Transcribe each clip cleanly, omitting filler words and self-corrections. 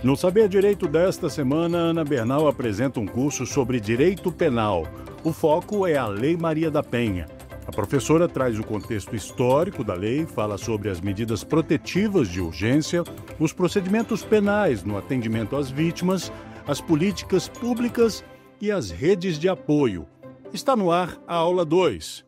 No Saber Direito desta semana, Ana Bernal apresenta um curso sobre direito penal. O foco é a Lei Maria da Penha. A professora traz o contexto histórico da lei, fala sobre as medidas protetivas de urgência, os procedimentos penais no atendimento às vítimas, as políticas públicas e as redes de apoio. Está no ar a aula 2.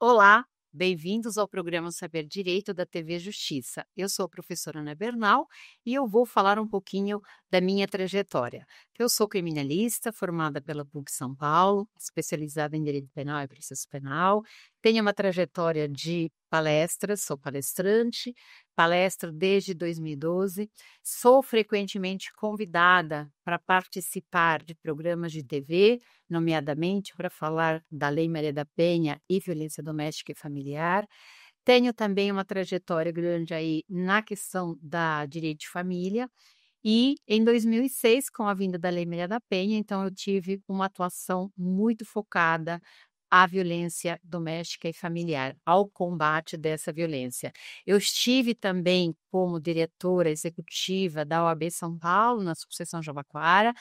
Olá, bem-vindos ao programa Saber Direito da TV Justiça. Eu sou a professora Ana Bernal e eu vou falar um pouquinho da minha trajetória. Eu sou criminalista, formada pela PUC São Paulo, especializada em Direito Penal e Processo Penal. Tenho uma trajetória de palestras, sou palestrante, palestro desde 2012. Sou frequentemente convidada para participar de programas de TV, nomeadamente para falar da Lei Maria da Penha e violência doméstica e familiar. Tenho também uma trajetória grande aí na questão da direito de família. E em 2006, com a vinda da Lei Maria da Penha, então eu tive uma atuação muito focada à violência doméstica e familiar, ao combate dessa violência. Eu estive também como diretora executiva da OAB São Paulo, na subseção Jabaquara,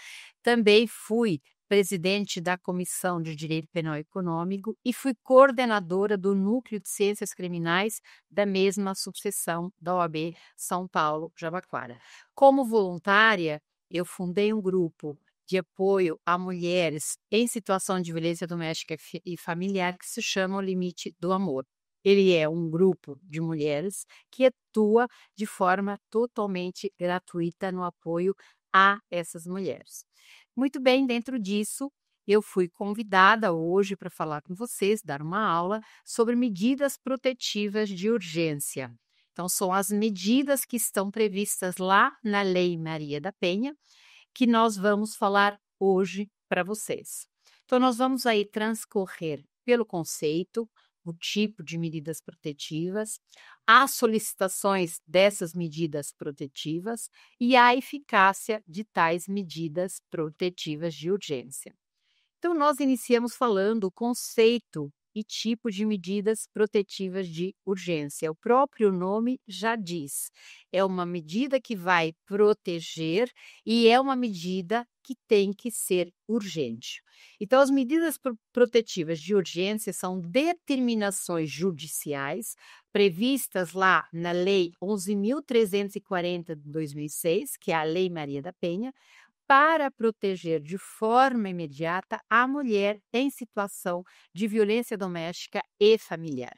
também fui presidente da Comissão de Direito Penal e Econômico e fui coordenadora do Núcleo de Ciências Criminais da mesma subseção da OAB São Paulo, Jabaquara. Como voluntária, eu fundei um grupo de apoio a mulheres em situação de violência doméstica e familiar que se chama O Limite do Amor. Ele é um grupo de mulheres que atua de forma totalmente gratuita no apoio a essas mulheres. Muito bem, dentro disso, eu fui convidada hoje para falar com vocês, dar uma aula sobre medidas protetivas de urgência. Então, são as medidas que estão previstas lá na Lei Maria da Penha, que nós vamos falar hoje para vocês. Então, nós vamos aí transcorrer pelo conceito, o tipo de medidas protetivas, as solicitações dessas medidas protetivas e a eficácia de tais medidas protetivas de urgência. Então, nós iniciamos falando o conceito e tipo de medidas protetivas de urgência. O próprio nome já diz, é uma medida que vai proteger e é uma medida que tem que ser urgente. Então, as medidas protetivas de urgência são determinações judiciais previstas lá na Lei 11.340 de 2006, que é a Lei Maria da Penha, para proteger de forma imediata a mulher em situação de violência doméstica e familiar.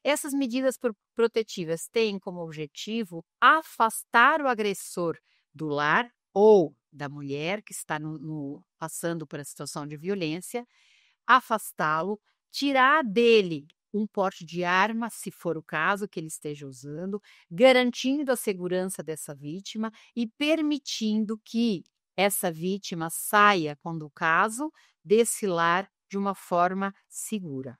Essas medidas protetivas têm como objetivo afastar o agressor do lar ou da mulher que está passando por a situação de violência, afastá-lo, tirar dele um porte de arma, se for o caso que ele esteja usando, garantindo a segurança dessa vítima e permitindo que essa vítima saia, quando o caso, desse lar de uma forma segura.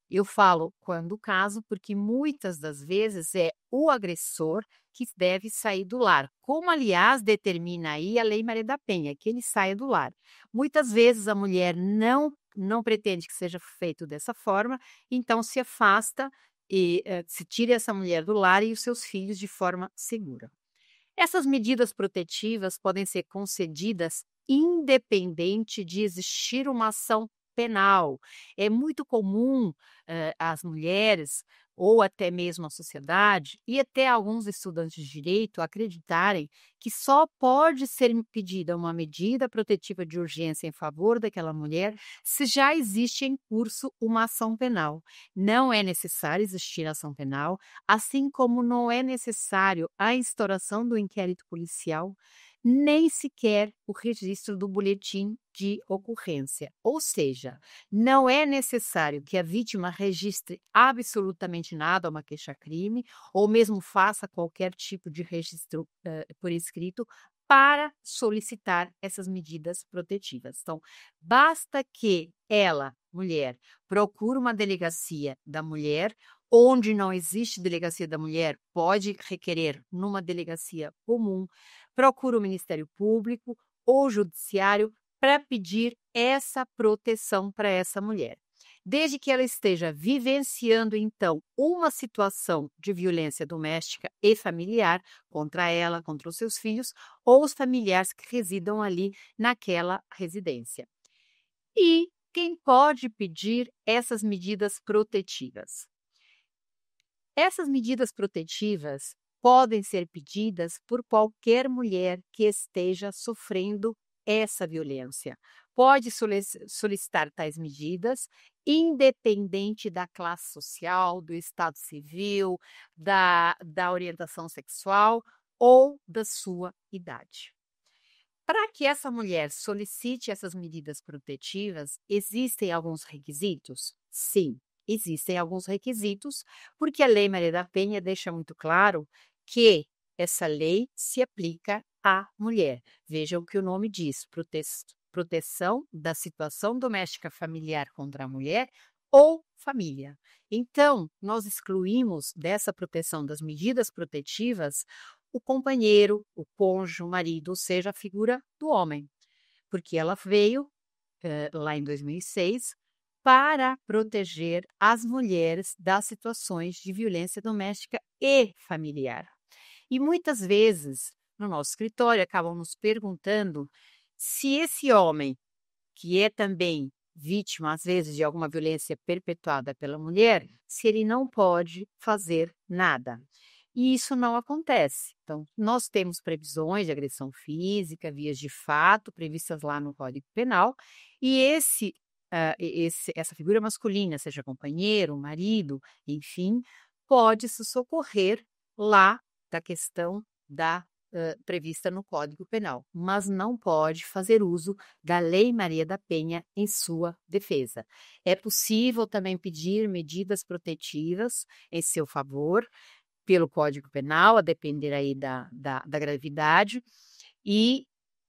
Eu falo quando o caso, porque muitas das vezes é o agressor que deve sair do lar, como aliás determina aí a Lei Maria da Penha, que ele saia do lar. Muitas vezes a mulher não pretende que seja feito dessa forma, então se afasta e se tira essa mulher do lar e os seus filhos de forma segura. Essas medidas protetivas podem ser concedidas independente de existir uma ação penal. É muito comum as mulheres, ou até mesmo a sociedade, e até alguns estudantes de direito acreditarem que só pode ser pedida uma medida protetiva de urgência em favor daquela mulher se já existe em curso uma ação penal. Não é necessário existir ação penal, assim como não é necessário a instauração do inquérito policial, nem sequer o registro do boletim de ocorrência. Ou seja, não é necessário que a vítima registre absolutamente nada a uma queixa-crime, ou mesmo faça qualquer tipo de registro por escrito, para solicitar essas medidas protetivas. Então, basta que ela, mulher, procure uma delegacia da mulher. Onde não existe delegacia da mulher, pode requerer numa delegacia comum, procura o Ministério Público ou Judiciário para pedir essa proteção para essa mulher. desde que ela esteja vivenciando, então, uma situação de violência doméstica e familiar contra ela, contra os seus filhos ou os familiares que residam ali naquela residência. E quem pode pedir essas medidas protetivas? Essas medidas protetivas podem ser pedidas por qualquer mulher que esteja sofrendo essa violência. Pode solicitar tais medidas, independente da classe social, do estado civil, da orientação sexual ou da sua idade. Para que essa mulher solicite essas medidas protetivas, existem alguns requisitos? Sim, existem alguns requisitos, porque a Lei Maria da Penha deixa muito claro que essa lei se aplica à mulher. Vejam o que o nome diz: proteção da situação doméstica familiar contra a mulher ou família. Então, nós excluímos dessa proteção das medidas protetivas o companheiro, o cônjuge, o marido, ou seja, a figura do homem, porque ela veio lá em 2006 para proteger as mulheres das situações de violência doméstica e familiar. E muitas vezes, no nosso escritório, acabam nos perguntando se esse homem, que é também vítima, às vezes, de alguma violência perpetuada pela mulher, se ele não pode fazer nada. E isso não acontece. Então, nós temos previsões de agressão física, vias de fato, previstas lá no Código Penal, e essa figura masculina, seja companheiro, marido, enfim, pode se socorrer lá da questão prevista no Código Penal, mas não pode fazer uso da Lei Maria da Penha em sua defesa. É possível também pedir medidas protetivas em seu favor, pelo Código Penal, a depender aí da gravidade, e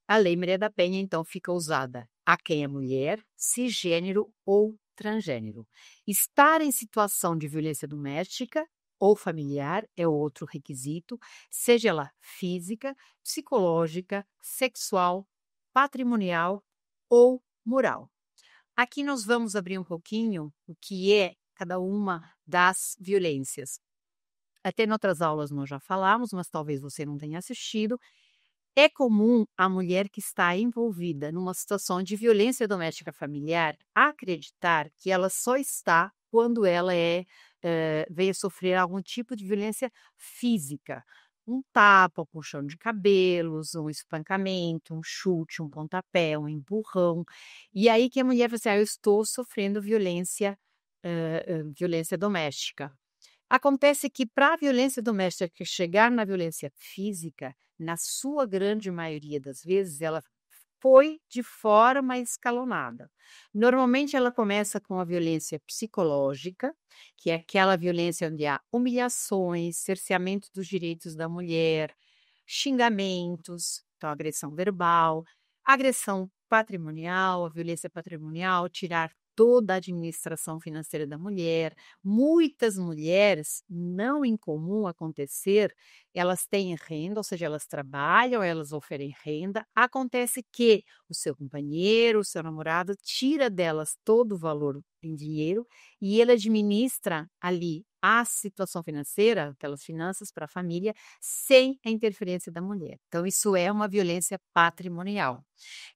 a Lei Maria da Penha, então, fica usada a quem é mulher, cisgênero ou transgênero. Estar em situação de violência doméstica ou familiar é outro requisito, seja ela física, psicológica, sexual, patrimonial ou moral. Aqui nós vamos abrir um pouquinho o que é cada uma das violências. Até em outras aulas nós já falamos, mas talvez você não tenha assistido. É comum a mulher que está envolvida numa situação de violência doméstica familiar acreditar que ela só está quando ela veio sofrer algum tipo de violência física. Um tapa, um puxão de cabelos, um espancamento, um chute, um pontapé, um empurrão. E aí que a mulher fala assim, eu estou sofrendo violência doméstica. Acontece que para a violência doméstica chegar na violência física, na sua grande maioria das vezes, ela foi de forma escalonada. Normalmente ela começa com a violência psicológica, que é aquela violência onde há humilhações, cerceamento dos direitos da mulher, xingamentos, então agressão verbal, agressão patrimonial, a violência patrimonial, tirar toda a administração financeira da mulher. Muitas mulheres, não incomum acontecer, elas têm renda, ou seja, elas trabalham, elas oferem renda. Acontece que o seu companheiro, o seu namorado, tira delas todo o valor em dinheiro e ele administra ali a situação financeira, pelas finanças para a família, sem a interferência da mulher. Então, isso é uma violência patrimonial.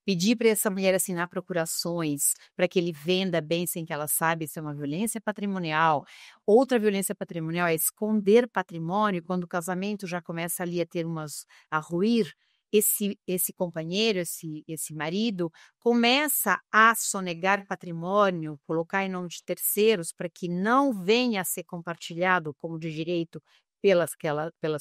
Pedir para essa mulher assinar procurações para que ele venda bem sem que ela saiba, isso é uma violência patrimonial. Outra violência patrimonial é esconder patrimônio, quando o casamento já começa ali a ruir, esse companheiro, esse marido, começa a sonegar patrimônio, colocar em nome de terceiros para que não venha a ser compartilhado como de direito pela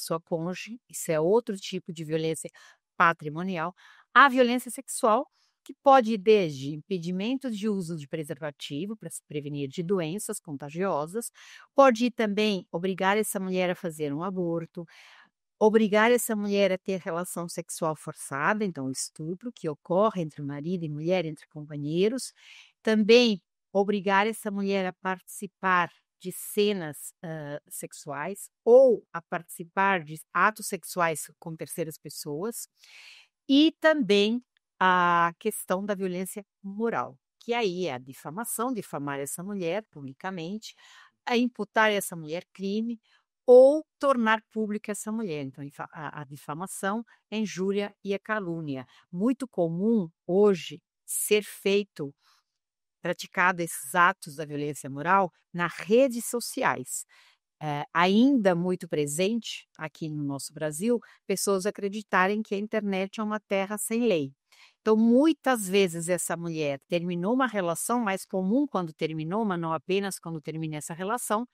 sua cônjuge. Isso é outro tipo de violência patrimonial. A violência sexual, que pode ir desde impedimento de uso de preservativo para se prevenir de doenças contagiosas, pode ir também obrigar essa mulher a fazer um aborto, obrigar essa mulher a ter relação sexual forçada, então estupro, que ocorre entre marido e mulher, entre companheiros. Também obrigar essa mulher a participar de cenas sexuais ou a participar de atos sexuais com terceiras pessoas. E também a questão da violência moral, que aí é a difamação, difamar essa mulher publicamente, a imputar a essa mulher crime ou tornar pública essa mulher. Então, a difamação, a injúria e a calúnia. Muito comum hoje ser feito, praticado esses atos da violência moral nas redes sociais. Ainda muito presente aqui no nosso Brasil, pessoas acreditarem que a internet é uma terra sem lei. Então, muitas vezes essa mulher terminou uma relação, mais comum quando terminou, mas não apenas quando termina essa relação,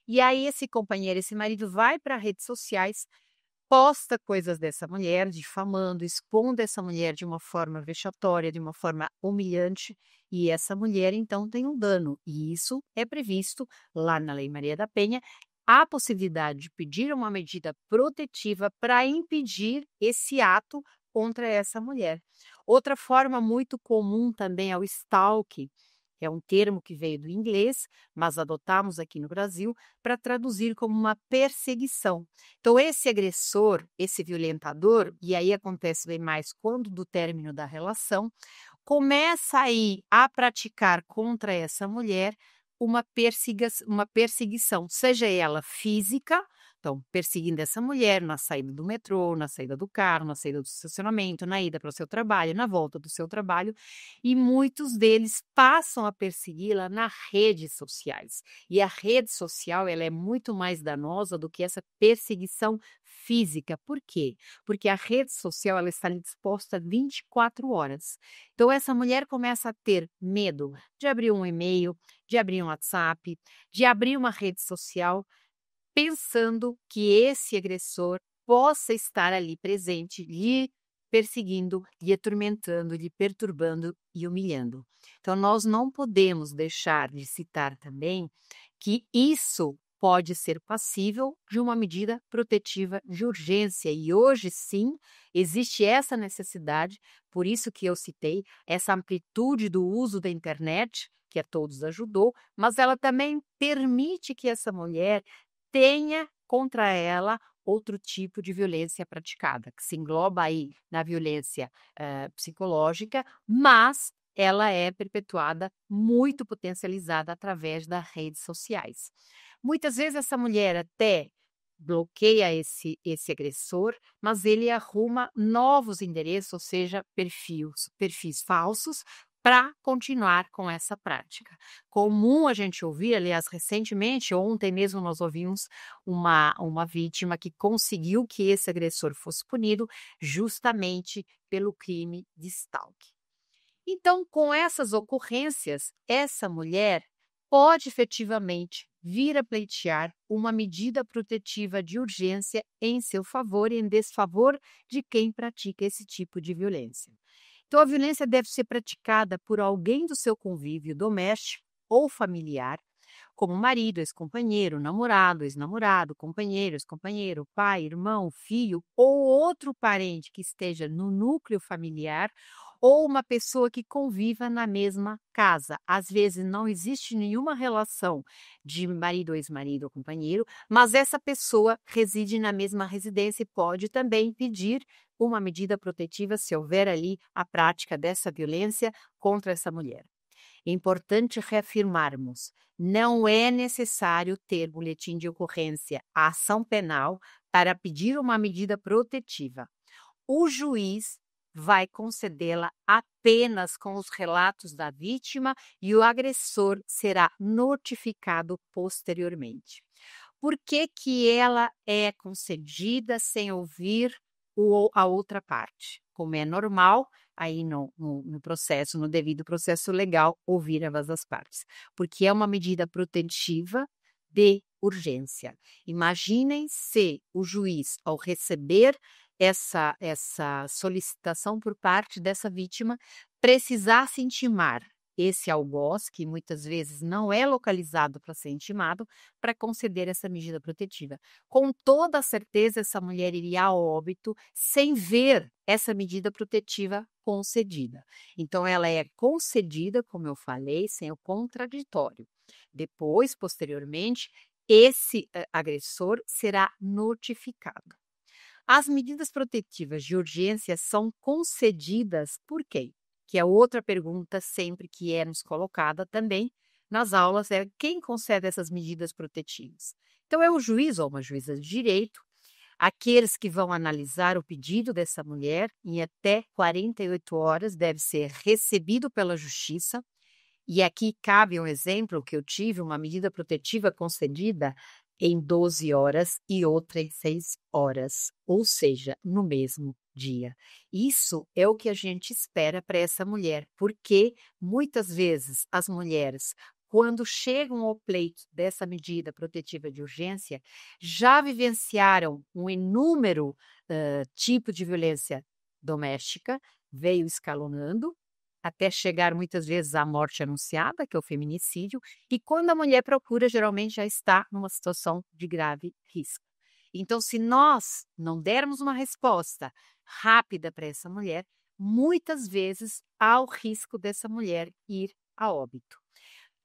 e aí esse companheiro, esse marido vai para redes sociais, posta coisas dessa mulher, difamando, expondo essa mulher de uma forma vexatória, de uma forma humilhante, e essa mulher então tem um dano, e isso é previsto lá na Lei Maria da Penha. Há possibilidade de pedir uma medida protetiva para impedir esse ato contra essa mulher. Outra forma muito comum também é o stalking. É um termo que veio do inglês, mas adotamos aqui no Brasil para traduzir como uma perseguição. Então, esse agressor, esse violentador, e aí acontece bem mais quando do término da relação, começa aí a praticar contra essa mulher uma perseguição, seja ela física, então perseguindo essa mulher na saída do metrô, na saída do carro, na saída do estacionamento, na ida para o seu trabalho, na volta do seu trabalho, e muitos deles passam a persegui-la nas redes sociais. E a rede social, ela é muito mais danosa do que essa perseguição física. Por quê? Porque a rede social, ela está disposta 24 horas. Então essa mulher começa a ter medo de abrir um e-mail, de abrir um WhatsApp, de abrir uma rede social, pensando que esse agressor possa estar ali presente, lhe perseguindo, lhe atormentando, lhe perturbando e humilhando. Então, nós não podemos deixar de citar também que isso pode ser passível de uma medida protetiva de urgência. E hoje, sim, existe essa necessidade, por isso que eu citei essa amplitude do uso da internet, que a todos ajudou, mas ela também permite que essa mulher tenha contra ela outro tipo de violência praticada, que se engloba aí na violência psicológica, mas ela é perpetuada, muito potencializada através das redes sociais. Muitas vezes essa mulher até bloqueia esse agressor, mas ele arruma novos endereços, ou seja, perfis falsos, para continuar com essa prática. Comum a gente ouvir, aliás, recentemente, ontem mesmo nós ouvimos uma vítima que conseguiu que esse agressor fosse punido justamente pelo crime de stalking. Então, com essas ocorrências, essa mulher pode efetivamente vir a pleitear uma medida protetiva de urgência em seu favor e em desfavor de quem pratica esse tipo de violência. Então, a violência deve ser praticada por alguém do seu convívio doméstico ou familiar, como marido, ex-companheiro, namorado, ex-namorado, companheiro, ex-companheiro, pai, irmão, filho ou outro parente que esteja no núcleo familiar ou uma pessoa que conviva na mesma casa. Às vezes não existe nenhuma relação de marido ou ex-marido ou companheiro, mas essa pessoa reside na mesma residência e pode também pedir uma medida protetiva se houver ali a prática dessa violência contra essa mulher. É importante reafirmarmos, não é necessário ter boletim de ocorrência, ação penal, para pedir uma medida protetiva. O juiz vai concedê-la apenas com os relatos da vítima e o agressor será notificado posteriormente. Por que que ela é concedida sem ouvir a outra parte? Como é normal, aí no processo, no devido processo legal, ouvir ambas as partes. Porque é uma medida protetiva de urgência. Imaginem se o juiz, ao receber essa solicitação por parte dessa vítima, precisasse intimar esse algoz, que muitas vezes não é localizado para ser intimado, para conceder essa medida protetiva. Com toda certeza, essa mulher iria a óbito sem ver essa medida protetiva concedida. Então, ela é concedida, como eu falei, sem o contraditório. Depois, posteriormente, esse agressor será notificado. As medidas protetivas de urgência são concedidas por quem? que é outra pergunta sempre que é nos colocada também nas aulas, é quem concede essas medidas protetivas. Então, é o juiz ou uma juíza de direito, aqueles que vão analisar o pedido dessa mulher em até 48 horas, deve ser recebido pela justiça. E aqui cabe um exemplo que eu tive, uma medida protetiva concedida em 12 horas e outra em 6 horas, ou seja, no mesmo dia. Isso é o que a gente espera para essa mulher, porque muitas vezes as mulheres, quando chegam ao pleito dessa medida protetiva de urgência, já vivenciaram um inúmero tipo de violência doméstica, veio escalonando, até chegar muitas vezes à morte anunciada, que é o feminicídio, e quando a mulher procura, geralmente já está numa situação de grave risco. Então, se nós não dermos uma resposta rápida para essa mulher, muitas vezes há o risco dessa mulher ir a óbito.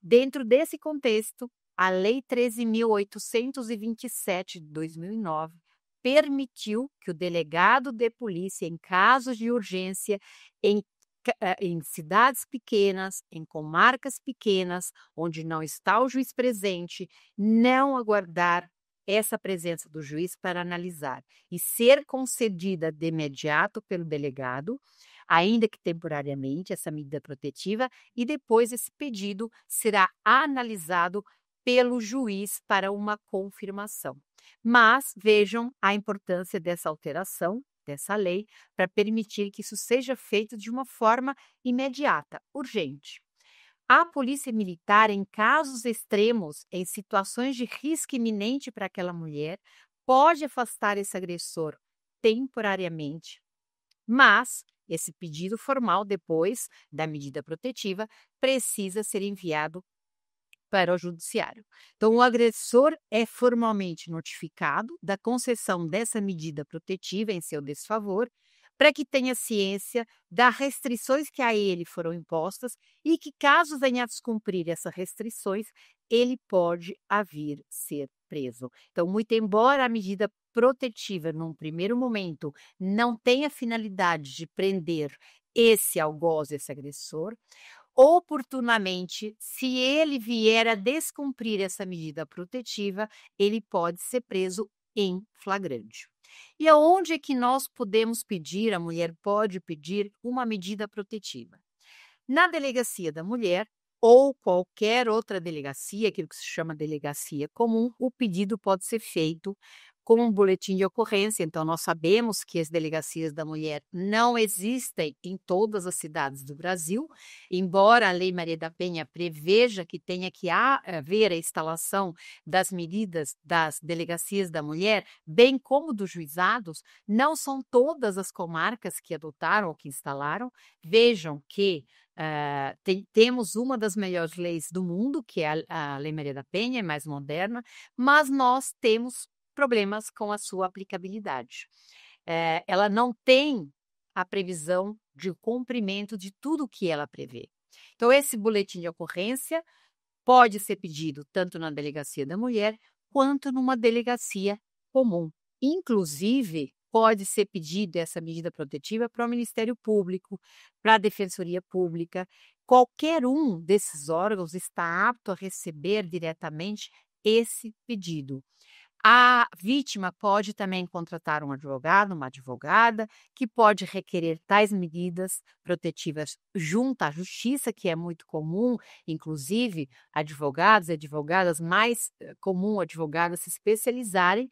Dentro desse contexto, a Lei 13.827 de 2009 permitiu que o delegado de polícia, em casos de urgência, em cidades pequenas, em comarcas pequenas, onde não está o juiz presente, não aguardar essa presença do juiz para analisar e ser concedida de imediato pelo delegado, ainda que temporariamente, essa medida protetiva, e depois esse pedido será analisado pelo juiz para uma confirmação. Mas vejam a importância dessa alteração, dessa lei, para permitir que isso seja feito de uma forma imediata, urgente. A polícia militar, em casos extremos, em situações de risco iminente para aquela mulher, pode afastar esse agressor temporariamente, mas esse pedido formal, depois da medida protetiva, precisa ser enviado para o judiciário. Então, o agressor é formalmente notificado da concessão dessa medida protetiva em seu desfavor, para que tenha ciência das restrições que a ele foram impostas e que, caso venha a descumprir essas restrições, ele pode vir ser preso. Então, muito embora a medida protetiva, num primeiro momento, não tenha finalidade de prender esse algoz, esse agressor, oportunamente, se ele vier a descumprir essa medida protetiva, ele pode ser preso em flagrante. E aonde é que nós podemos pedir, a mulher pode pedir uma medida protetiva? Na delegacia da mulher ou qualquer outra delegacia, aquilo que se chama delegacia comum, o pedido pode ser feito com um boletim de ocorrência. Então, nós sabemos que as delegacias da mulher não existem em todas as cidades do Brasil, embora a Lei Maria da Penha preveja que tenha que haver a instalação das medidas das delegacias da mulher, bem como dos juizados, não são todas as comarcas que adotaram ou que instalaram. Vejam que temos uma das melhores leis do mundo, que é a Lei Maria da Penha, é mais moderna, mas nós temos problemas com a sua aplicabilidade. Ela não tem a previsão de cumprimento de tudo o que ela prevê. Então, esse boletim de ocorrência pode ser pedido tanto na delegacia da mulher quanto numa delegacia comum. Inclusive, pode ser pedido essa medida protetiva para o Ministério Público, para a Defensoria Pública. Qualquer um desses órgãos está apto a receber diretamente esse pedido. A vítima pode também contratar um advogado, uma advogada, que pode requerer tais medidas protetivas junto à justiça, que é muito comum, inclusive advogados e advogadas, mais comum advogados se especializarem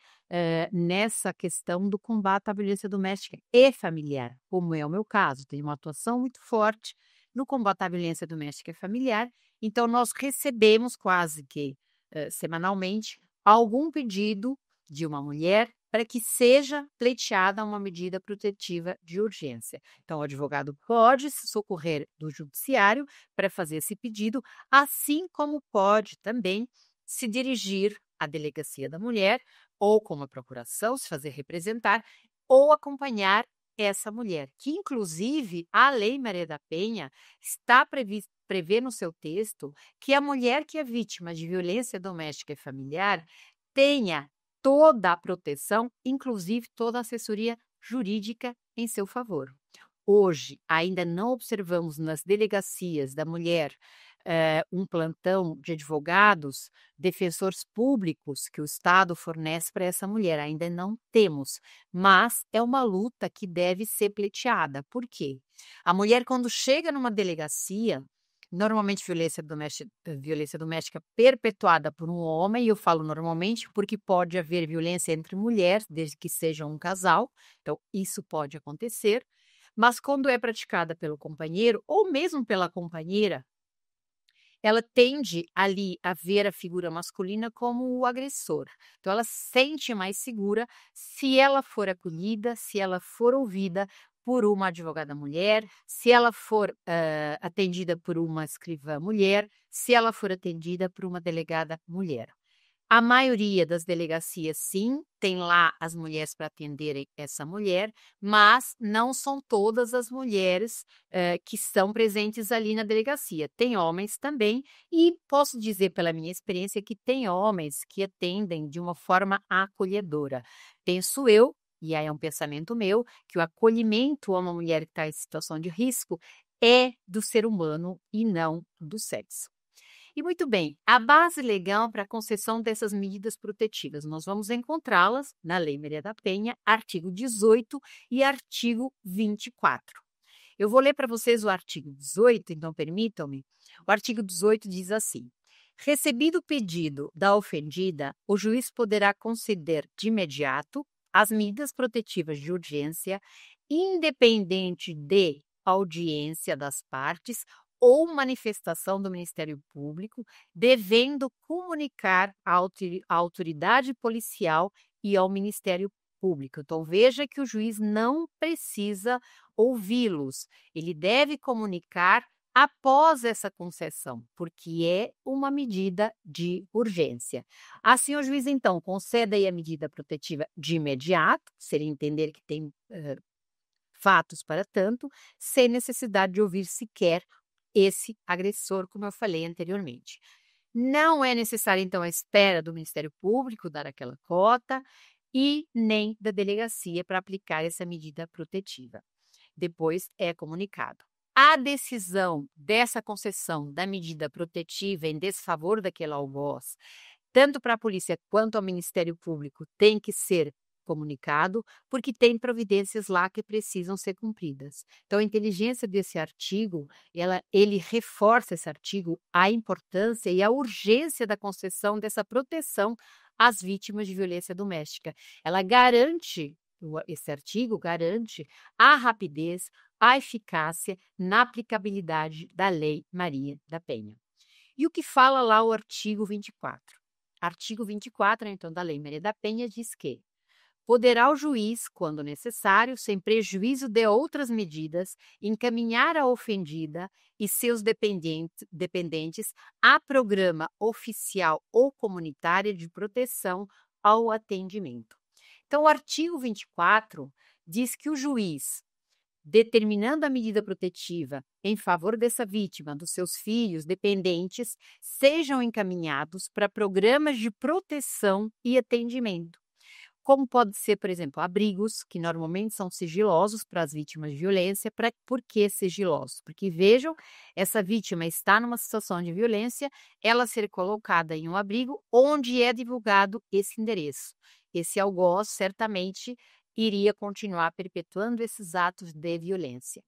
nessa questão do combate à violência doméstica e familiar, como é o meu caso. Tenho uma atuação muito forte no combate à violência doméstica e familiar, então nós recebemos quase que semanalmente algum pedido de uma mulher para que seja pleiteada uma medida protetiva de urgência. Então, o advogado pode se socorrer do judiciário para fazer esse pedido, assim como pode também se dirigir à delegacia da mulher ou com a procuração, se fazer representar ou acompanhar essa mulher, que inclusive a Lei Maria da Penha está prevê no seu texto que a mulher que é vítima de violência doméstica e familiar tenha toda a proteção, inclusive toda a assessoria jurídica em seu favor. hoje ainda não observamos nas delegacias da mulher um plantão de advogados, defensores públicos que o Estado fornece para essa mulher, ainda não temos, mas é uma luta que deve ser pleiteada. Por quê? A mulher, quando chega numa delegacia, normalmente violência doméstica perpetuada por um homem, e eu falo normalmente porque pode haver violência entre mulheres, desde que sejam um casal, então isso pode acontecer, mas quando é praticada pelo companheiro ou mesmo pela companheira, ela tende ali a ver a figura masculina como o agressor. Então ela se sente mais segura se ela for acolhida, se ela for ouvida por uma advogada mulher, se ela for atendida por uma escrivã mulher, se ela for atendida por uma delegada mulher. A maioria das delegacias, sim, tem lá as mulheres para atenderem essa mulher, mas não são todas as mulheres que estão presentes ali na delegacia. Tem homens também, e posso dizer pela minha experiência que tem homens que atendem de uma forma acolhedora. Penso eu, e aí é um pensamento meu, que o acolhimento a uma mulher que está em situação de risco é do ser humano e não do sexo. E muito bem, a base legal para a concessão dessas medidas protetivas, nós vamos encontrá-las na Lei Maria da Penha, artigo 18 e artigo 24. Eu vou ler para vocês o artigo 18, então permitam-me. O artigo 18 diz assim: recebido o pedido da ofendida, o juiz poderá conceder de imediato as medidas protetivas de urgência, independente de audiência das partes ou manifestação do Ministério Público, devendo comunicar à autoridade policial e ao Ministério Público. Então, veja que o juiz não precisa ouvi-los, ele deve comunicar após essa concessão, porque é uma medida de urgência. Assim, o juiz, então, concede aí a medida protetiva de imediato, se ele entender que tem fatos para tanto, sem necessidade de ouvir sequer esse agressor, como eu falei anteriormente. Não é necessária, então, a espera do Ministério Público dar aquela cota e nem da delegacia para aplicar essa medida protetiva. Depois é comunicado. A decisão dessa concessão da medida protetiva em desfavor daquele algoz, tanto para a polícia quanto ao Ministério Público, tem que ser comunicado, porque tem providências lá que precisam ser cumpridas. Então, a inteligência desse artigo, ele reforça esse artigo, a importância e a urgência da concessão dessa proteção às vítimas de violência doméstica. Ela garante, esse artigo garante a rapidez, a eficácia na aplicabilidade da Lei Maria da Penha. E o que fala lá o artigo 24? Artigo 24, então, da Lei Maria da Penha diz que poderá o juiz, quando necessário, sem prejuízo de outras medidas, encaminhar a ofendida e seus dependentes a programa oficial ou comunitário de proteção ao atendimento. Então, o artigo 24 diz que o juiz, determinando a medida protetiva em favor dessa vítima, dos seus filhos, dependentes, sejam encaminhados para programas de proteção e atendimento. Como pode ser, por exemplo, abrigos, que normalmente são sigilosos para as vítimas de violência. Por que sigilosos? Porque, vejam, essa vítima está numa situação de violência, ela ser colocada em um abrigo onde é divulgado esse endereço. Esse algoz certamente iria continuar perpetuando esses atos de violência.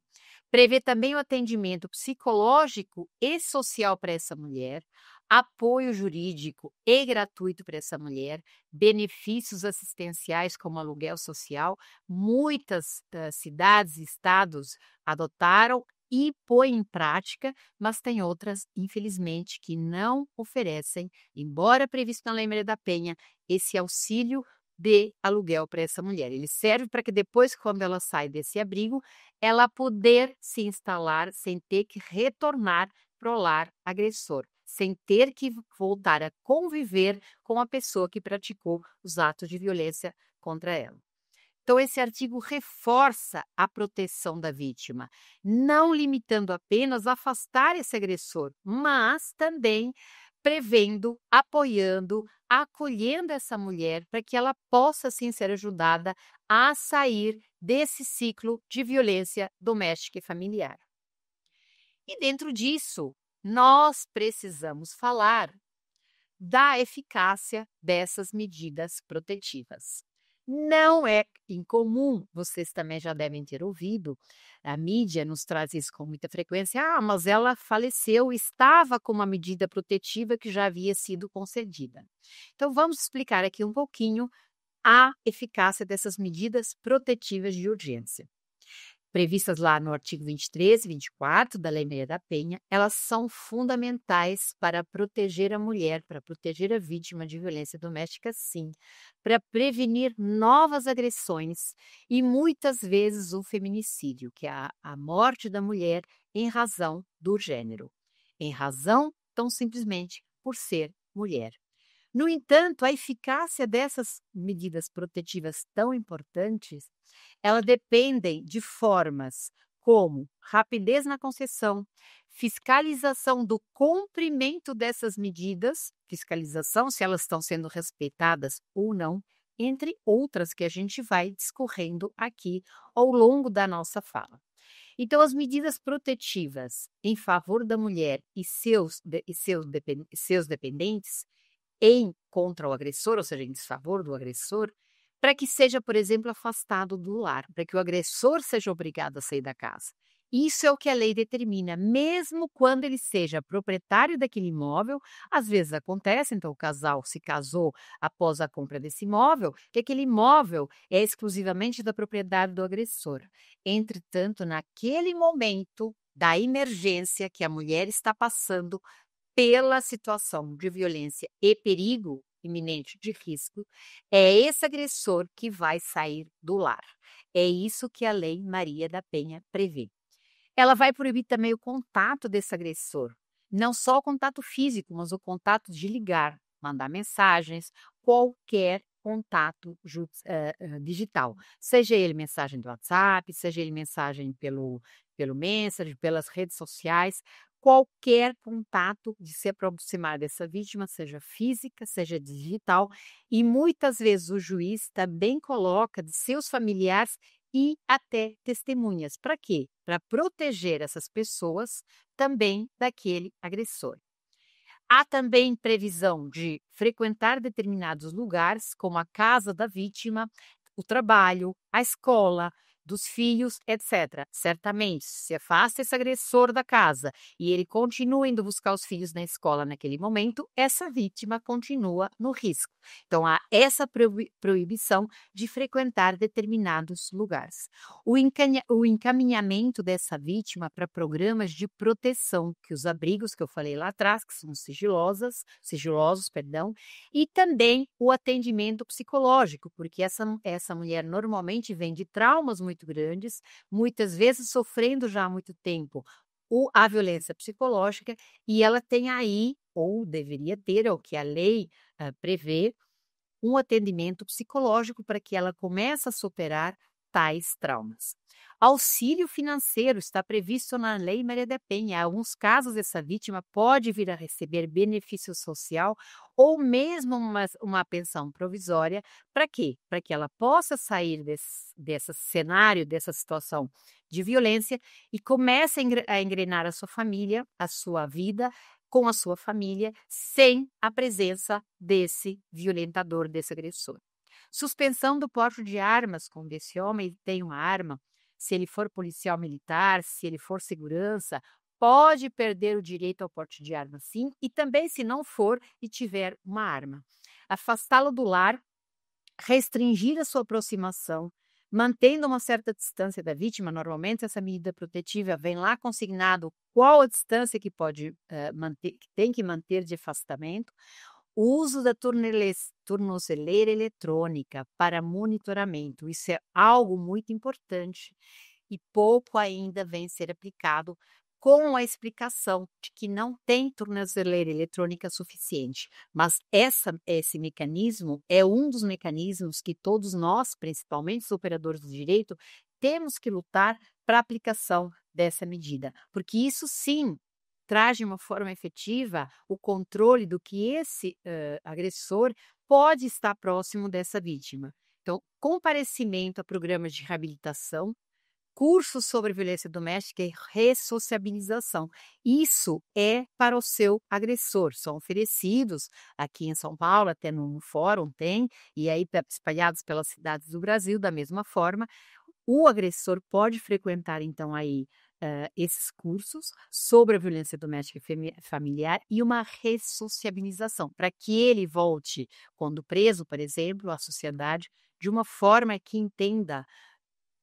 Prevê também o atendimento psicológico e social para essa mulher, apoio jurídico e gratuito para essa mulher, benefícios assistenciais como aluguel social. Muitas cidades e estados adotaram e põem em prática, mas tem outras, infelizmente, que não oferecem, embora previsto na Lei Maria da Penha, esse auxílio de aluguel para essa mulher. Ele serve para que depois, quando ela sai desse abrigo, ela poder se instalar sem ter que retornar para o lar agressor, sem ter que voltar a conviver com a pessoa que praticou os atos de violência contra ela. Então, esse artigo reforça a proteção da vítima, não limitando apenas a afastar esse agressor, mas também prevendo, apoiando acolhendo essa mulher para que ela possa, sim, ser ajudada a sair desse ciclo de violência doméstica e familiar. E dentro disso, nós precisamos falar da eficácia dessas medidas protetivas. Não é incomum, vocês também já devem ter ouvido, a mídia nos traz isso com muita frequência. Ah, mas ela faleceu, estava com uma medida protetiva que já havia sido concedida. Então, vamos explicar aqui um pouquinho a eficácia dessas medidas protetivas de urgência. Previstas lá no artigo 23 e 24 da Lei Maria da Penha, elas são fundamentais para proteger a mulher, para proteger a vítima de violência doméstica, sim, para prevenir novas agressões e muitas vezes o feminicídio, que é a morte da mulher em razão do gênero, em razão, tão simplesmente, por ser mulher. No entanto, a eficácia dessas medidas protetivas tão importantes, elas dependem de formas como rapidez na concessão, fiscalização do cumprimento dessas medidas, fiscalização se elas estão sendo respeitadas ou não, entre outras que a gente vai discorrendo aqui ao longo da nossa fala. Então, as medidas protetivas em favor da mulher e seus dependentes contra o agressor, ou seja, em desfavor do agressor, para que seja, por exemplo, afastado do lar, para que o agressor seja obrigado a sair da casa. Isso é o que a lei determina, mesmo quando ele seja proprietário daquele imóvel. Às vezes acontece, então o casal se casou após a compra desse imóvel, que aquele imóvel é exclusivamente da propriedade do agressor. Entretanto, naquele momento da emergência que a mulher está passando, pela situação de violência e perigo iminente de risco, é esse agressor que vai sair do lar. É isso que a Lei Maria da Penha prevê. Ela vai proibir também o contato desse agressor, não só o contato físico, mas o contato de ligar, mandar mensagens, qualquer contato digital, seja ele mensagem do WhatsApp, seja ele mensagem pelo Messenger, pelas redes sociais, qualquer contato de se aproximar dessa vítima, seja física, seja digital, e muitas vezes o juiz também coloca de seus familiares e até testemunhas. Para quê? Para proteger essas pessoas também daquele agressor. Há também previsão de frequentar determinados lugares, como a casa da vítima, o trabalho, a escola, dos filhos, etc. Certamente, se afasta esse agressor da casa e ele continua indo buscar os filhos na escola naquele momento, essa vítima continua no risco. Então, há essa proibição de frequentar determinados lugares. O encaminhamento dessa vítima para programas de proteção, que os abrigos que eu falei lá atrás, que são sigilosos, e também o atendimento psicológico, porque essa mulher normalmente vem de traumas muito grandes, muitas vezes sofrendo já há muito tempo a violência psicológica, e ela tem aí, ou deveria ter, é o que a lei prevê, um atendimento psicológico para que ela comece a superar tais traumas. Auxílio financeiro está previsto na Lei Maria da Penha. Em alguns casos, essa vítima pode vir a receber benefício social ou mesmo uma pensão provisória. Para quê? Para que ela possa sair desse cenário, dessa situação de violência e comece a engrenar a sua família, a sua vida com a sua família, sem a presença desse violentador, desse agressor. Suspensão do porte de armas, quando esse homem tem uma arma, se ele for policial militar, se ele for segurança, pode perder o direito ao porte de arma, sim, e também se não for e tiver uma arma. Afastá-lo do lar, restringir a sua aproximação, mantendo uma certa distância da vítima. Normalmente essa medida protetiva vem lá consignado qual a distância que pode manter, que tem que manter de afastamento. O uso da tornozeleira eletrônica para monitoramento, isso é algo muito importante e pouco ainda vem ser aplicado, com a explicação de que não tem tornozeleira eletrônica suficiente. Mas esse mecanismo é um dos mecanismos que todos nós, principalmente os operadores do direito, temos que lutar para a aplicação dessa medida, porque isso sim traz de uma forma efetiva o controle do que esse agressor pode estar próximo dessa vítima. Então, comparecimento a programas de reabilitação, cursos sobre violência doméstica e ressociabilização. Isso é para o seu agressor. São oferecidos aqui em São Paulo, até no fórum tem, e aí espalhados pelas cidades do Brasil da mesma forma. O agressor pode frequentar, então, aí esses cursos sobre a violência doméstica e familiar e uma ressociabilização, para que ele volte, quando preso, por exemplo, à sociedade, de uma forma que entenda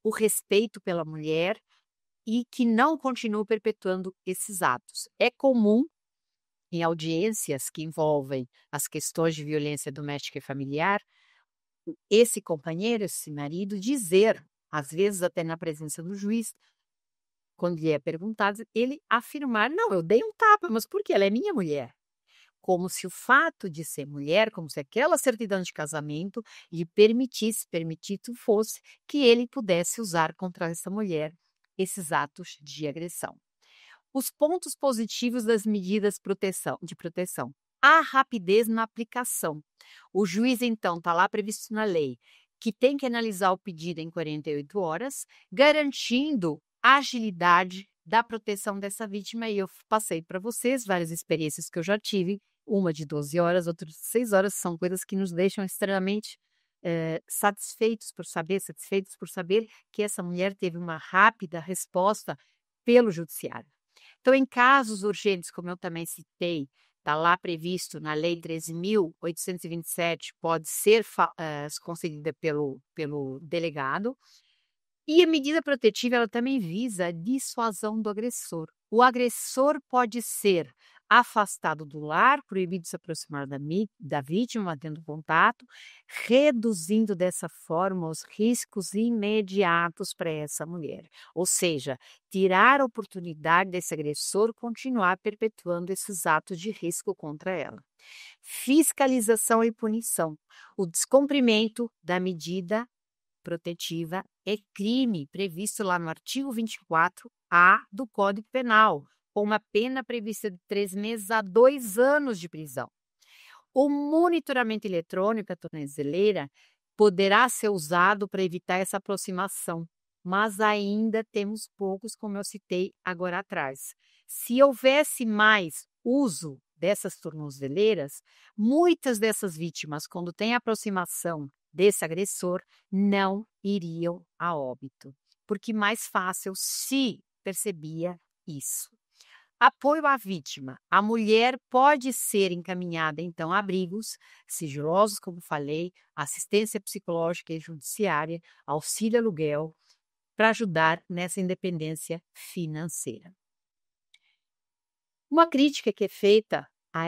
o respeito pela mulher e que não continue perpetuando esses atos. É comum, em audiências que envolvem as questões de violência doméstica e familiar, esse companheiro, esse marido, dizer, às vezes até na presença do juiz, quando lhe é perguntado, ele afirmar: não, eu dei um tapa, mas por quê? Ela é minha mulher. Como se o fato de ser mulher, como se aquela certidão de casamento lhe permitido fosse que ele pudesse usar contra essa mulher esses atos de agressão. Os pontos positivos das medidas de proteção. A rapidez na aplicação. O juiz, então, está lá previsto na lei que tem que analisar o pedido em 48 horas, garantindo a agilidade da proteção dessa vítima. E eu passei para vocês várias experiências que eu já tive, uma de 12 horas, outra de 6 horas, são coisas que nos deixam extremamente satisfeitos por saber que essa mulher teve uma rápida resposta pelo judiciário. Então, em casos urgentes, como eu também citei, está lá previsto na Lei 13.827, pode ser concedida pelo delegado. E a medida protetiva ela também visa a dissuasão do agressor. O agressor pode ser afastado do lar, proibido de se aproximar da vítima, mantendo contato, reduzindo dessa forma os riscos imediatos para essa mulher. Ou seja, tirar a oportunidade desse agressor continuar perpetuando esses atos de risco contra ela. Fiscalização e punição. O descumprimento da medida protetiva é crime previsto lá no artigo 24A do Código Penal, com uma pena prevista de 3 meses a 2 anos de prisão. O monitoramento eletrônico, a tornozeleira, poderá ser usado para evitar essa aproximação, mas ainda temos poucos, como eu citei agora atrás. Se houvesse mais uso dessas tornozeleiras, muitas dessas vítimas, quando tem aproximação desse agressor, não iriam a óbito, porque mais fácil se percebia isso. Apoio à vítima. A mulher pode ser encaminhada, então, a abrigos sigilosos, como falei, assistência psicológica e judiciária, auxílio aluguel, para ajudar nessa independência financeira. Uma crítica que é feita a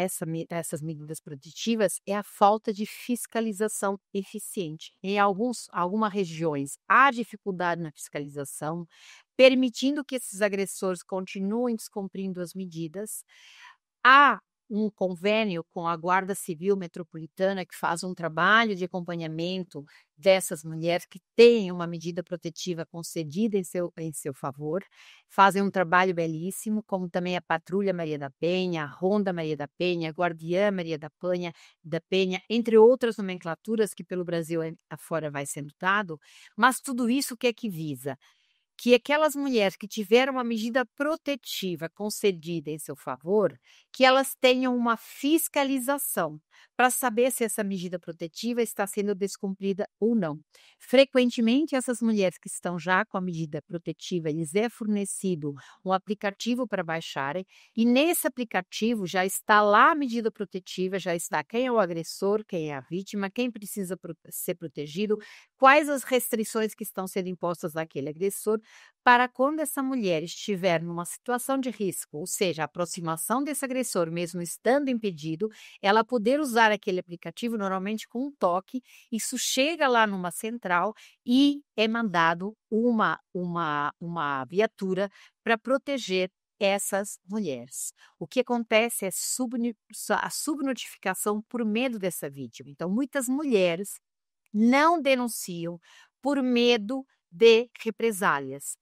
essas medidas protetivas é a falta de fiscalização eficiente. Em algumas regiões, há dificuldade na fiscalização, permitindo que esses agressores continuem descumprindo as medidas. Há um convênio com a Guarda Civil Metropolitana que faz um trabalho de acompanhamento dessas mulheres que têm uma medida protetiva concedida em seu favor, fazem um trabalho belíssimo, como também a Patrulha Maria da Penha, a Ronda Maria da Penha, a Guardiã Maria da Penha, entre outras nomenclaturas que pelo Brasil afora vai sendo dado, mas tudo isso o que é que visa? Que aquelas mulheres que tiveram uma medida protetiva concedida em seu favor, que elas tenham uma fiscalização para saber se essa medida protetiva está sendo descumprida ou não. Frequentemente, essas mulheres que estão já com a medida protetiva, lhes é fornecido um aplicativo para baixarem, e nesse aplicativo já está lá a medida protetiva, já está quem é o agressor, quem é a vítima, quem precisa ser protegido, quais as restrições que estão sendo impostas àquele agressor, para quando essa mulher estiver numa situação de risco, ou seja, a aproximação desse agressor, mesmo estando impedido, ela poder usar aquele aplicativo normalmente com um toque, isso chega lá numa central e é mandado uma viatura para proteger essas mulheres. O que acontece é a subnotificação por medo dessa vítima. Então, muitas mulheres não denunciam por medo de represálias.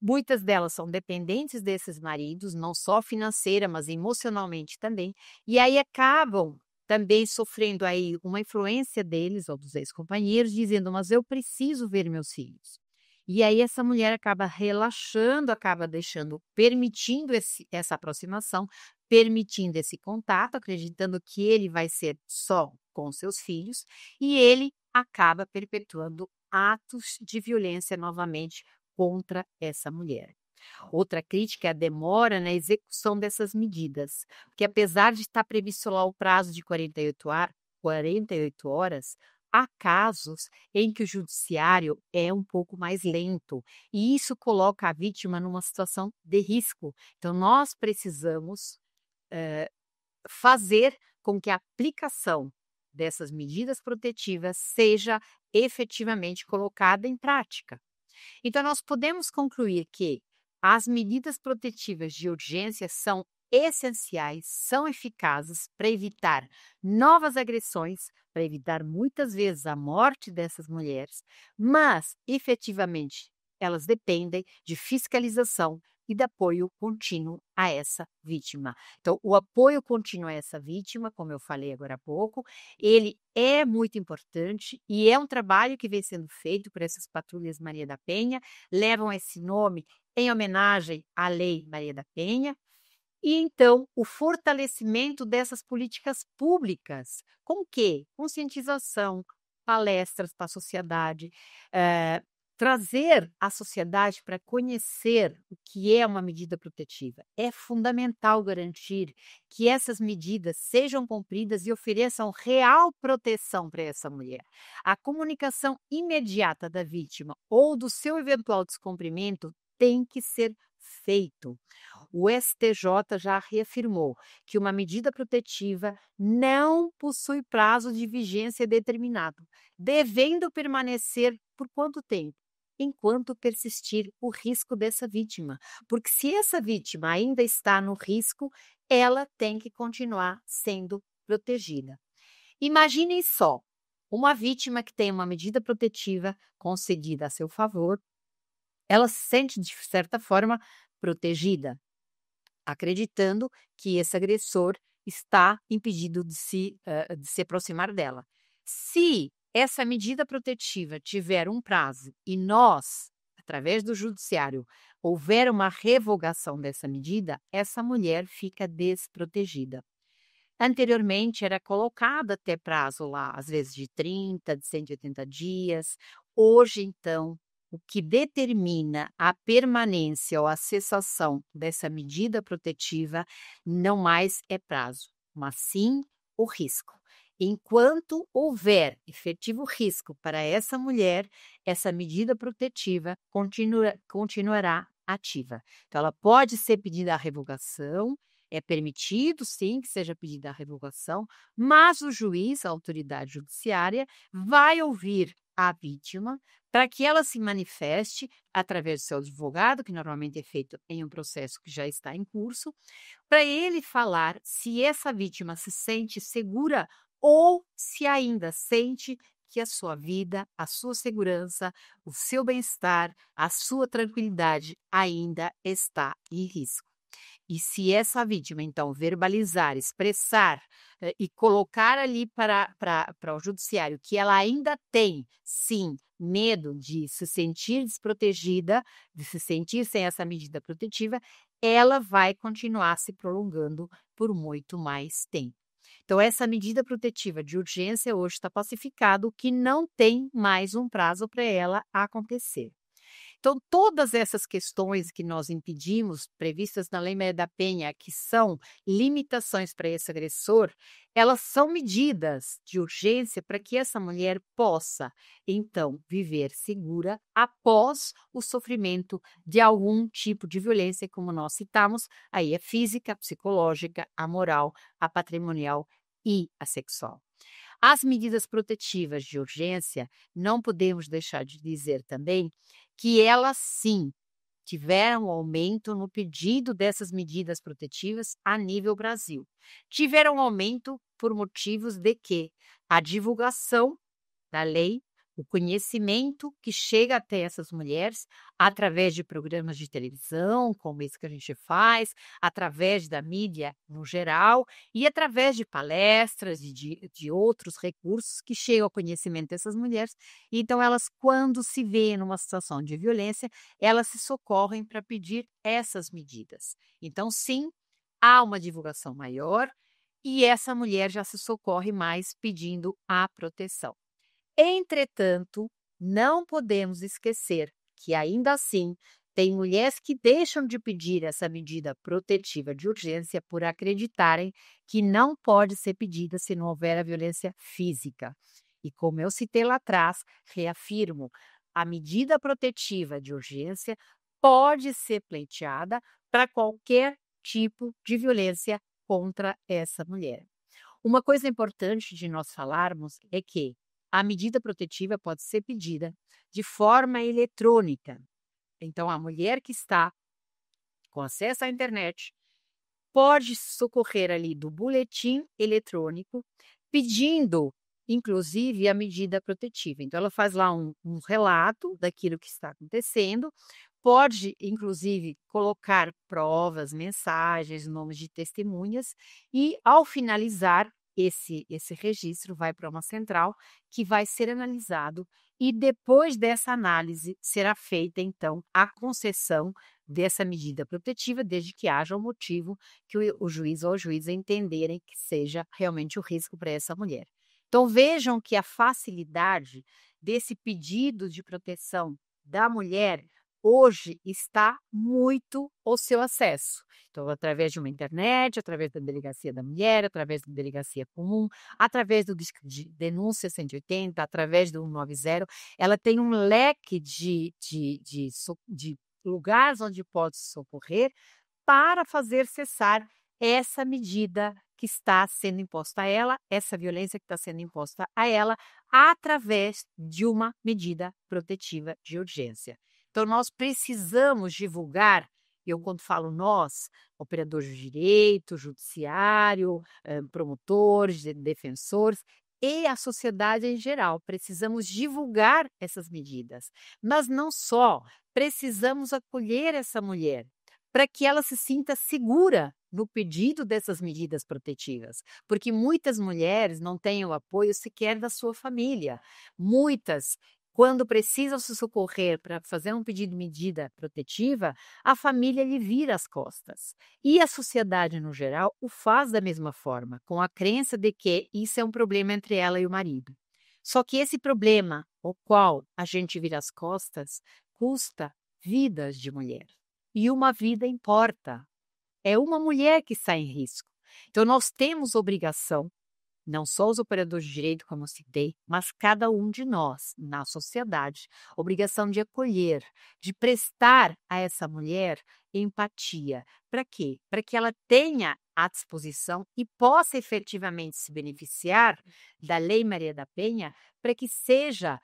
Muitas delas são dependentes desses maridos, não só financeira, mas emocionalmente também, e aí acabam também sofrendo aí uma influência deles ou dos ex-companheiros, dizendo: "Mas eu preciso ver meus filhos". E aí essa mulher acaba relaxando, acaba deixando, permitindo essa aproximação, permitindo esse contato, acreditando que ele vai ser só com seus filhos, e ele acaba perpetuando atos de violência novamente contra essa mulher. Outra crítica é a demora na execução dessas medidas, porque apesar de estar previsto lá o prazo de 48 horas, há casos em que o judiciário é um pouco mais lento, e isso coloca a vítima numa situação de risco. Então, nós precisamos fazer com que a aplicação dessas medidas protetivas seja efetivamente colocada em prática. Então, nós podemos concluir que as medidas protetivas de urgência são essenciais, são eficazes para evitar novas agressões, para evitar muitas vezes a morte dessas mulheres, mas efetivamente elas dependem de fiscalização e de apoio contínuo a essa vítima. Então, o apoio contínuo a essa vítima, como eu falei agora há pouco, ele é muito importante e é um trabalho que vem sendo feito por essas patrulhas Maria da Penha, levam esse nome em homenagem à Lei Maria da Penha. E então, o fortalecimento dessas políticas públicas, com o quê? Conscientização, palestras para a sociedade, trazer a sociedade para conhecer o que é uma medida protetiva. É fundamental garantir que essas medidas sejam cumpridas e ofereçam real proteção para essa mulher. A comunicação imediata da vítima ou do seu eventual descumprimento tem que ser feito. O STJ já reafirmou que uma medida protetiva não possui prazo de vigência determinado, devendo permanecer por quanto tempo? Enquanto persistir o risco dessa vítima. Porque se essa vítima ainda está no risco, ela tem que continuar sendo protegida. Imaginem só, uma vítima que tem uma medida protetiva concedida a seu favor, ela se sente, de certa forma, protegida, acreditando que esse agressor está impedido de se aproximar dela. Se essa medida protetiva tiver um prazo e nós, através do judiciário, houver uma revogação dessa medida, essa mulher fica desprotegida. Anteriormente era colocado até prazo lá, às vezes de 30, de 180 dias. Hoje, então, o que determina a permanência ou a cessação dessa medida protetiva não mais é prazo, mas sim o risco. Enquanto houver efetivo risco para essa mulher, essa medida protetiva continuará ativa. Então, ela pode ser pedida a revogação. É permitido, sim, que seja pedida a revogação, mas o juiz, a autoridade judiciária, vai ouvir a vítima para que ela se manifeste através do seu advogado, que normalmente é feito em um processo que já está em curso, para ele falar se essa vítima se sente segura ou se ainda sente que a sua vida, a sua segurança, o seu bem-estar, a sua tranquilidade ainda está em risco. E se essa vítima, então, verbalizar, expressar e colocar ali para o judiciário que ela ainda tem, sim, medo de se sentir desprotegida, de se sentir sem essa medida protetiva, ela vai continuar se prolongando por muito mais tempo. Então, essa medida protetiva de urgência hoje está pacificado que não tem mais um prazo para ela acontecer. Então, todas essas questões que nós impedimos, previstas na Lei Maria da Penha, que são limitações para esse agressor, elas são medidas de urgência para que essa mulher possa, então, viver segura após o sofrimento de algum tipo de violência, como nós citamos, aí a física, a psicológica, a moral, a patrimonial e a sexual. As medidas protetivas de urgência, não podemos deixar de dizer também que elas sim tiveram um aumento no pedido dessas medidas protetivas a nível Brasil. Tiveram um aumento por motivos de que a divulgação da lei o conhecimento que chega até essas mulheres através de programas de televisão, como esse que a gente faz, através da mídia no geral e através de palestras e de outros recursos que chegam ao conhecimento dessas mulheres. Então, elas, quando se veem numa situação de violência, elas se socorrem para pedir essas medidas. Então, sim, há uma divulgação maior e essa mulher já se socorre mais pedindo a proteção. Entretanto, não podemos esquecer que, ainda assim, tem mulheres que deixam de pedir essa medida protetiva de urgência por acreditarem que não pode ser pedida se não houver a violência física. E como eu citei lá atrás, reafirmo, a medida protetiva de urgência pode ser pleiteada para qualquer tipo de violência contra essa mulher. Uma coisa importante de nós falarmos é que a medida protetiva pode ser pedida de forma eletrônica. Então, a mulher que está com acesso à internet pode socorrer ali do boletim eletrônico, pedindo, inclusive, a medida protetiva. Então, ela faz lá um relato daquilo que está acontecendo, pode, inclusive, colocar provas, mensagens, nomes de testemunhas e, ao finalizar, esse registro vai para uma central que vai ser analisado e, depois dessa análise, será feita, então, a concessão dessa medida protetiva, desde que haja um motivo que o juiz ou a juíza entenderem que seja realmente o risco para essa mulher. Então, vejam que a facilidade desse pedido de proteção da mulher hoje está muito ao seu acesso. Então, através de uma internet, através da Delegacia da Mulher, através da Delegacia Comum, através do disco de denúncia 180, através do 190, ela tem um leque de lugares onde pode socorrer para fazer cessar essa medida que está sendo imposta a ela, essa violência que está sendo imposta a ela, através de uma medida protetiva de urgência. Então, nós precisamos divulgar, eu quando falo nós, operadores de direito, judiciário, promotores, defensores, e a sociedade em geral, precisamos divulgar essas medidas. Mas não só, precisamos acolher essa mulher para que ela se sinta segura no pedido dessas medidas protetivas, porque muitas mulheres não têm o apoio sequer da sua família. Muitas, quando precisam se socorrer para fazer um pedido de medida protetiva, a família lhe vira as costas. E a sociedade, no geral, o faz da mesma forma, com a crença de que isso é um problema entre ela e o marido. Só que esse problema, o qual a gente vira as costas, custa vidas de mulher. E uma vida importa. É uma mulher que está em risco. Então, nós temos obrigação, não só os operadores de direito, como eu citei, mas cada um de nós, na sociedade, obrigação de acolher, de prestar a essa mulher empatia. Para quê? Para que ela tenha à disposição e possa efetivamente se beneficiar da Lei Maria da Penha, para que seja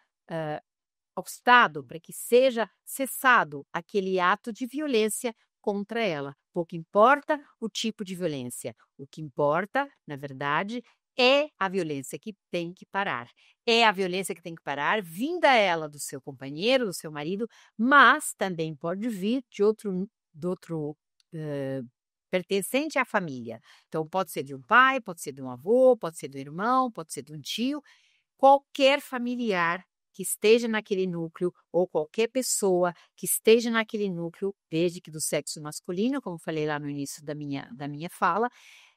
obstado, para que seja cessado aquele ato de violência contra ela. Pouco importa o tipo de violência, o que importa, na verdade, é a violência que tem que parar. É a violência que tem que parar, vinda ela do seu companheiro, do seu marido, mas também pode vir de outro pertencente à família. Então, pode ser de um pai, pode ser de um avô, pode ser do irmão, pode ser de um tio, qualquer familiar que esteja naquele núcleo ou qualquer pessoa que esteja naquele núcleo, desde que do sexo masculino, como falei lá no início da minha fala,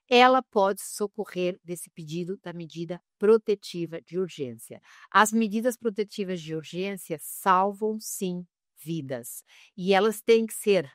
ela pode socorrer desse pedido da medida protetiva de urgência. As medidas protetivas de urgência salvam, sim, vidas. E elas têm que ser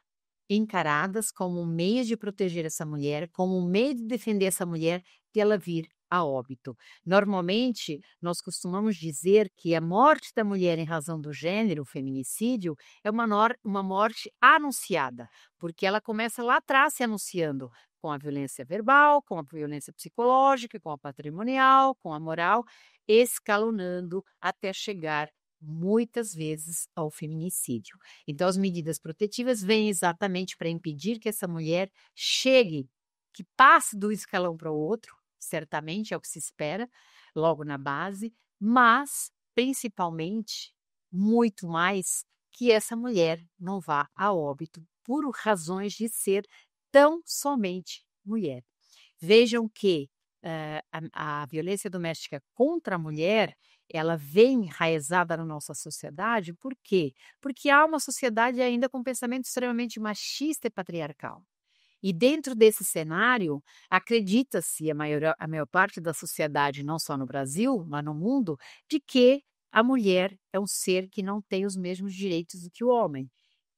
encaradas como um meio de proteger essa mulher, como um meio de defender essa mulher de ela vir a óbito. Normalmente, nós costumamos dizer que a morte da mulher em razão do gênero, o feminicídio, é uma morte anunciada, porque ela começa lá atrás se anunciando com a violência verbal, com a violência psicológica, com a patrimonial, com a moral, escalonando até chegar muitas vezes ao feminicídio. Então, as medidas protetivas vêm exatamente para impedir que essa mulher chegue, que passe do escalão para o outro, certamente é o que se espera, logo na base, mas principalmente, muito mais, que essa mulher não vá a óbito por razões de ser tão somente mulher. Vejam que a violência doméstica contra a mulher, ela vem enraizada na nossa sociedade, por quê? Porque há uma sociedade ainda com pensamento extremamente machista e patriarcal. E dentro desse cenário, acredita-se, a maior parte da sociedade, não só no Brasil, mas no mundo, de que a mulher é um ser que não tem os mesmos direitos do que o homem.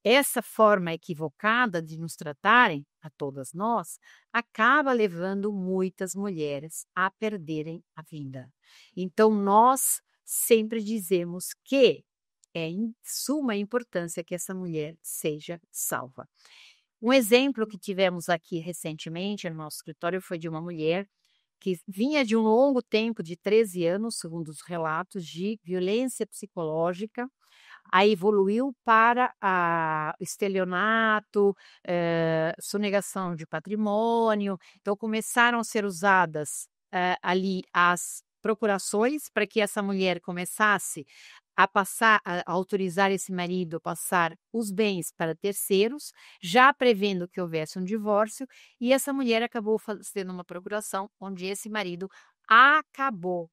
Essa forma equivocada de nos tratarem, a todas nós, acaba levando muitas mulheres a perderem a vida. Então, nós sempre dizemos que é em suma importância que essa mulher seja salva. Um exemplo que tivemos aqui recentemente no nosso escritório foi de uma mulher que vinha de um longo tempo, de 13 anos, segundo os relatos, de violência psicológica, aí evoluiu para estelionato, sonegação de patrimônio. Então começaram a ser usadas, ali as procurações para que essa mulher começasse a autorizar esse marido a passar os bens para terceiros, já prevendo que houvesse um divórcio, e essa mulher acabou fazendo uma procuração onde esse marido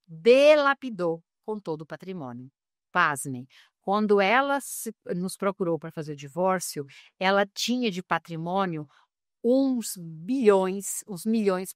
delapidou com todo o patrimônio. Pasmem. Quando ela nos procurou para fazer o divórcio, ela tinha de patrimônio uns milhões,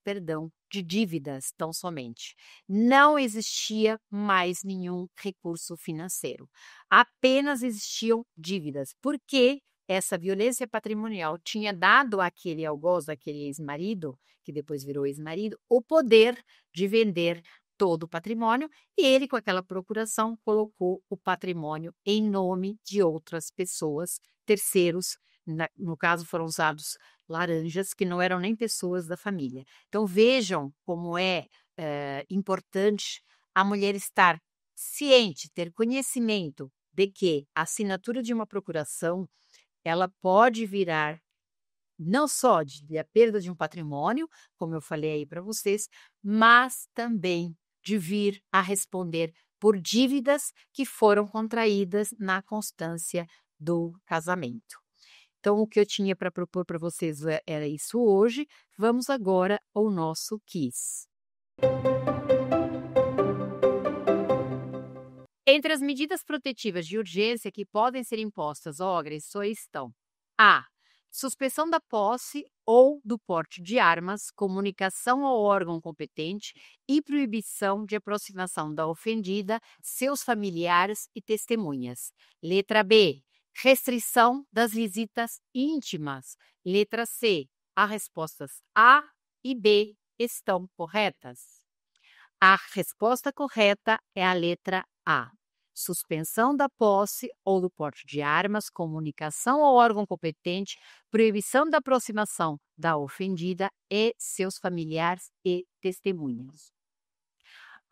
perdão, de dívidas tão somente. Não existia mais nenhum recurso financeiro. Apenas existiam dívidas, porque essa violência patrimonial tinha dado àquele algoz, àquele ex-marido, que depois virou ex-marido, o poder de vender todo o patrimônio, e ele, com aquela procuração, colocou o patrimônio em nome de outras pessoas, terceiros. No caso, foram usados laranjas que não eram nem pessoas da família. Então, vejam como é importante a mulher estar ciente, ter conhecimento de que a assinatura de uma procuração, ela pode virar não só de a perda de um patrimônio, como eu falei aí para vocês, mas também de vir a responder por dívidas que foram contraídas na constância do casamento. Então, o que eu tinha para propor para vocês era isso hoje. Vamos agora ao nosso quiz. Entre as medidas protetivas de urgência que podem ser impostas ao agressor estão: a. Suspensão da posse ou do porte de armas, comunicação ao órgão competente e proibição de aproximação da ofendida, seus familiares e testemunhas. Letra B. Restrição das visitas íntimas. Letra C. As respostas A e B estão corretas. A resposta correta é a letra A. Suspensão da posse ou do porte de armas, comunicação ao órgão competente, proibição da aproximação da ofendida e seus familiares e testemunhas.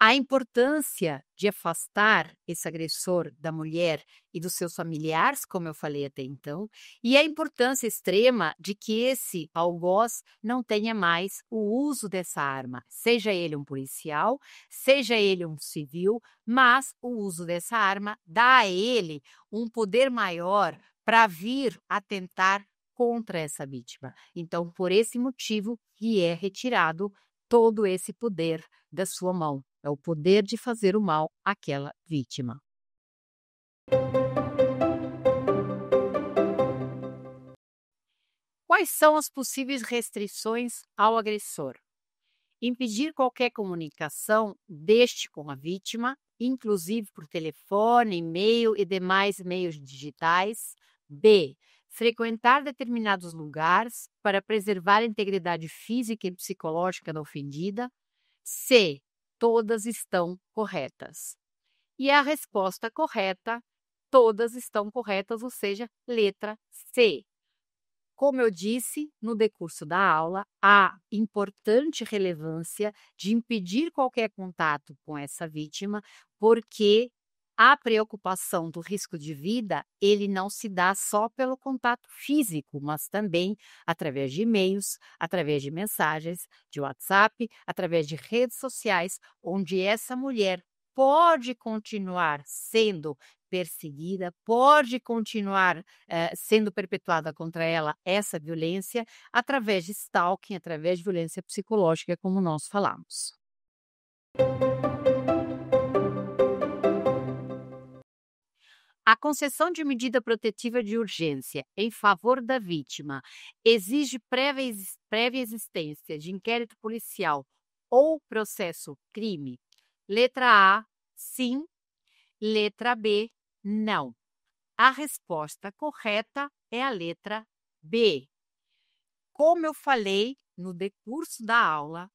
A importância de afastar esse agressor da mulher e dos seus familiares, como eu falei até então, e a importância extrema de que esse algoz não tenha mais o uso dessa arma, seja ele um policial, seja ele um civil, mas o uso dessa arma dá a ele um poder maior para vir atentar contra essa vítima. Então, por esse motivo que é retirado todo esse poder da sua mão. É o poder de fazer o mal àquela vítima. Quais são as possíveis restrições ao agressor? Impedir qualquer comunicação deste com a vítima, inclusive por telefone, e-mail e demais meios digitais. B. Frequentar determinados lugares para preservar a integridade física e psicológica da ofendida. C. Todas estão corretas. E a resposta correta, todas estão corretas, ou seja, letra C. Como eu disse no decurso da aula, há importante relevância de impedir qualquer contato com essa vítima, porque a preocupação do risco de vida, ele não se dá só pelo contato físico, mas também através de e-mails, através de mensagens, de WhatsApp, através de redes sociais, onde essa mulher pode continuar sendo perseguida, pode continuar sendo perpetuada contra ela essa violência através de stalking, através de violência psicológica, como nós falamos. A concessão de medida protetiva de urgência em favor da vítima exige prévia existência de inquérito policial ou processo crime? Letra A, sim. Letra B, não. A resposta correta é a letra B. Como eu falei no decurso da aula,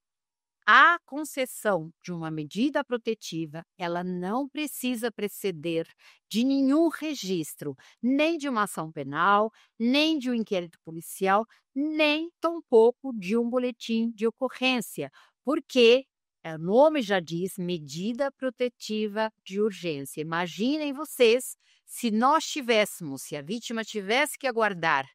a concessão de uma medida protetiva, ela não precisa preceder de nenhum registro, nem de uma ação penal, nem de um inquérito policial, nem tampouco de um boletim de ocorrência, porque o nome já diz medida protetiva de urgência. Imaginem vocês se a vítima tivesse que aguardar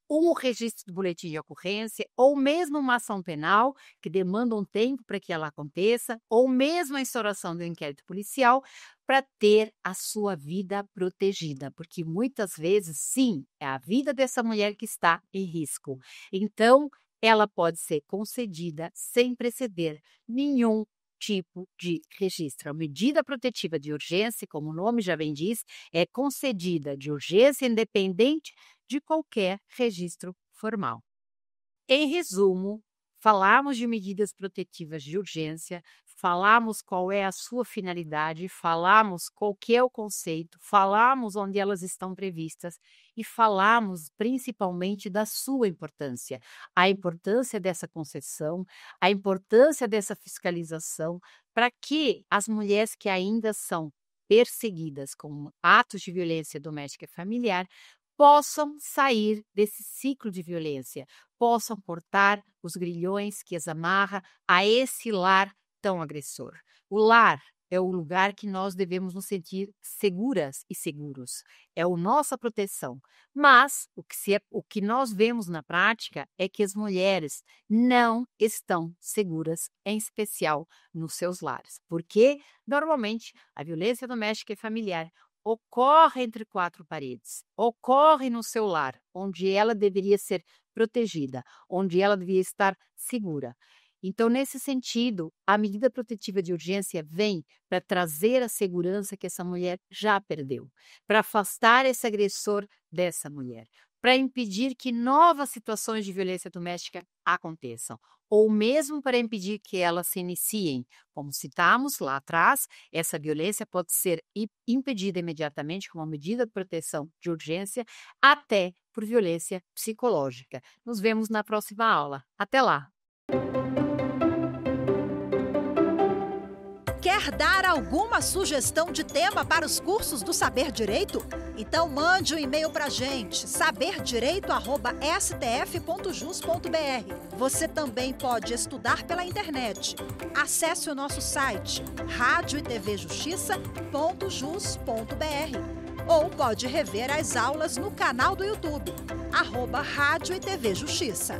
um registro do boletim de ocorrência, ou mesmo uma ação penal, que demanda um tempo para que ela aconteça, ou mesmo a instauração do inquérito policial, para ter a sua vida protegida, porque muitas vezes, sim, é a vida dessa mulher que está em risco. Então, ela pode ser concedida sem preceder nenhum tipo de registro. A medida protetiva de urgência, como o nome já bem diz, é concedida de urgência independente de qualquer registro formal. Em resumo, falamos de medidas protetivas de urgência, falamos qual é a sua finalidade, falamos qual que é o conceito, falamos onde elas estão previstas e falamos principalmente da sua importância, a importância dessa concessão, a importância dessa fiscalização para que as mulheres que ainda são perseguidas com atos de violência doméstica e familiar possam sair desse ciclo de violência, possam cortar os grilhões que as amarra a esse lar tão agressor. O lar é o lugar que nós devemos nos sentir seguras e seguros, é a nossa proteção. Mas o que nós vemos na prática é que as mulheres não estão seguras, em especial nos seus lares, porque normalmente a violência doméstica e familiar ocorre entre quatro paredes, ocorre no seu lar, onde ela deveria ser protegida, onde ela deveria estar segura. Então, nesse sentido, a medida protetiva de urgência vem para trazer a segurança que essa mulher já perdeu, para afastar esse agressor dessa mulher, para impedir que novas situações de violência doméstica aconteçam, ou mesmo para impedir que elas se iniciem. Como citamos lá atrás, essa violência pode ser impedida imediatamente com uma medida de proteção de urgência, até por violência psicológica. Nos vemos na próxima aula. Até lá! Quer dar alguma sugestão de tema para os cursos do Saber Direito? Então mande um e-mail para a gente, saberdireito@stf.jus.br. Você também pode estudar pela internet. Acesse o nosso site radioetvjustiça.jus.br ou pode rever as aulas no canal do YouTube, @Rádio e TV Justiça.